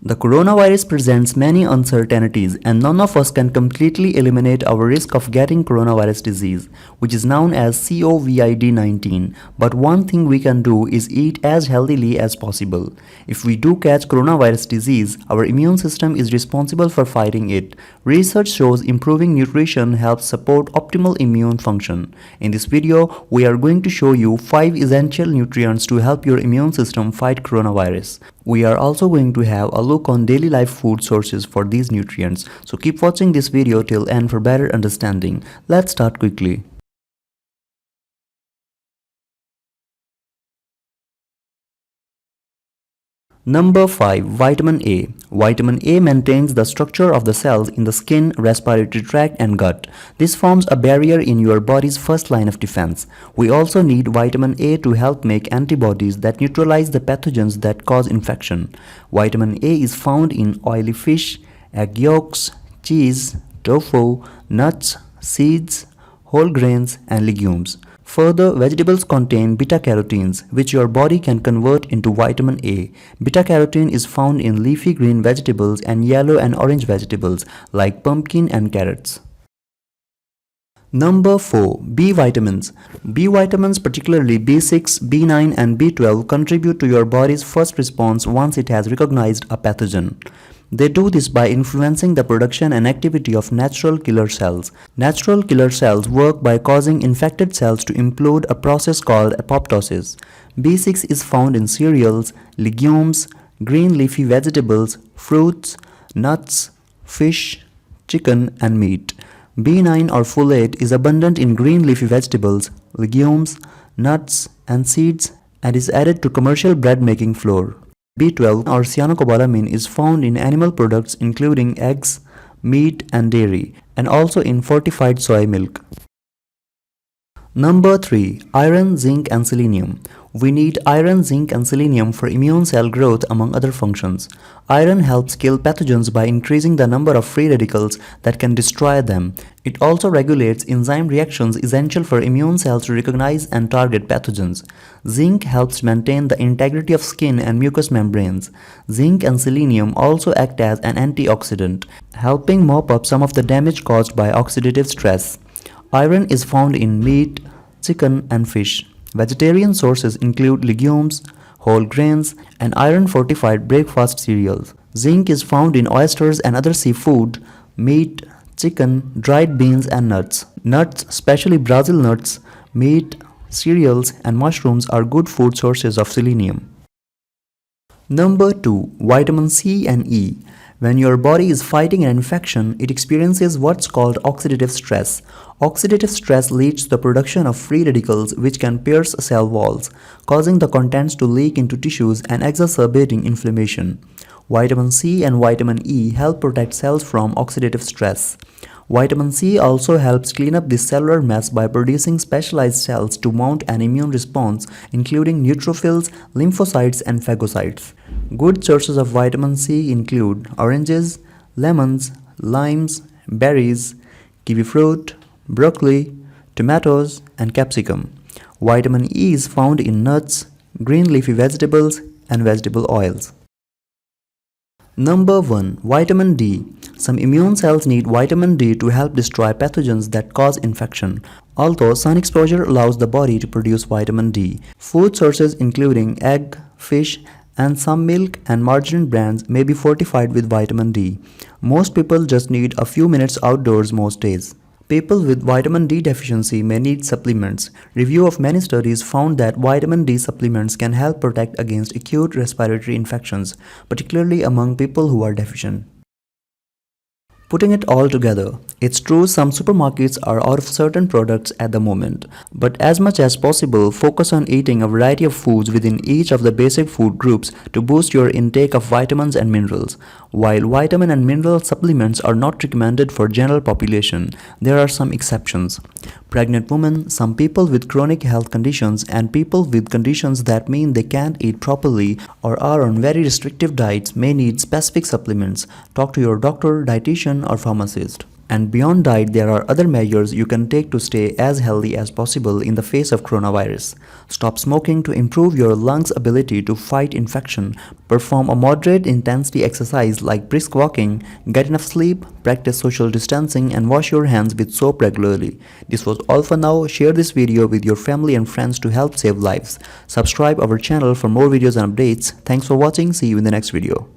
The coronavirus presents many uncertainties, and none of us can completely eliminate our risk of getting coronavirus disease, which is known as COVID-19. But one thing we can do is eat as healthily as possible. If we do catch coronavirus disease, our immune system is responsible for fighting it. Research shows improving nutrition helps support optimal immune function. In this video, we are going to show you 5 essential nutrients to help your immune system fight coronavirus. We are also going to have a look on daily life food sources for these nutrients, so keep watching this video till end for better understanding. Let's start quickly. Number 5. Vitamin A. Vitamin A maintains the structure of the cells in the skin, respiratory tract and gut. This forms a barrier in your body's first line of defense. We also need vitamin A to help make antibodies that neutralize the pathogens that cause infection. Vitamin A is found in oily fish, egg yolks, cheese, tofu, nuts, seeds, whole grains and legumes. Further, vegetables contain beta-carotenes, which your body can convert into vitamin A. Beta-carotene is found in leafy green vegetables and yellow and orange vegetables like pumpkin and carrots. Number 4. B vitamins. B vitamins, particularly B6, B9 and B12, contribute to your body's first response once it has recognized a pathogen. They do this by influencing the production and activity of natural killer cells. Natural killer cells work by causing infected cells to implode, a process called apoptosis. B6 is found in cereals, legumes, green leafy vegetables, fruits, nuts, fish, chicken and meat. B9 or folate is abundant in green leafy vegetables, legumes, nuts and seeds and is added to commercial bread making flour. B12 or cyanocobalamin is found in animal products including eggs, meat and dairy, and also in fortified soy milk. Number 3. Iron, zinc and selenium. We need iron, zinc and selenium for immune cell growth among other functions. Iron helps kill pathogens by increasing the number of free radicals that can destroy them. It also regulates enzyme reactions essential for immune cells to recognize and target pathogens. Zinc helps maintain the integrity of skin and mucous membranes. Zinc and selenium also act as an antioxidant, helping mop up some of the damage caused by oxidative stress. Iron is found in meat, chicken and fish. Vegetarian sources include legumes, whole grains, and iron-fortified breakfast cereals. Zinc is found in oysters and other seafood, meat, chicken, dried beans and nuts. Nuts, especially Brazil nuts, meat, cereals and mushrooms are good food sources of selenium. Number 2. Vitamin C and E. When your body is fighting an infection, it experiences what's called oxidative stress. Oxidative stress leads to the production of free radicals which can pierce cell walls, causing the contents to leak into tissues and exacerbating inflammation. Vitamin C and vitamin E help protect cells from oxidative stress. Vitamin C also helps clean up this cellular mess by producing specialized cells to mount an immune response, including neutrophils, lymphocytes, and phagocytes. Good sources of vitamin C include oranges, lemons, limes, berries, kiwi fruit, broccoli, tomatoes, and capsicum. Vitamin E is found in nuts, green leafy vegetables, and vegetable oils. Number 1. Vitamin D. Some immune cells need vitamin D to help destroy pathogens that cause infection. Although sun exposure allows the body to produce vitamin D, food sources including egg, fish, and some milk and margarine brands may be fortified with vitamin D. Most people just need a few minutes outdoors most days. People with vitamin D deficiency may need supplements. Review of many studies found that vitamin D supplements can help protect against acute respiratory infections, particularly among people who are deficient. Putting it all together, it's true some supermarkets are out of certain products at the moment, but as much as possible, focus on eating a variety of foods within each of the basic food groups to boost your intake of vitamins and minerals. While vitamin and mineral supplements are not recommended for general population, there are some exceptions. Pregnant women, some people with chronic health conditions, and people with conditions that mean they can't eat properly or are on very restrictive diets may need specific supplements. Talk to your doctor, dietitian, or pharmacist. And beyond diet, there are other measures you can take to stay as healthy as possible in the face of coronavirus. Stop smoking to improve your lungs' ability to fight infection. Perform a moderate intensity exercise like brisk walking. Get enough sleep. Practice social distancing and wash your hands with soap regularly. This was all for now. Share this video with your family and friends to help save lives. Subscribe our channel for more videos and updates. Thanks for watching. See you in the next video.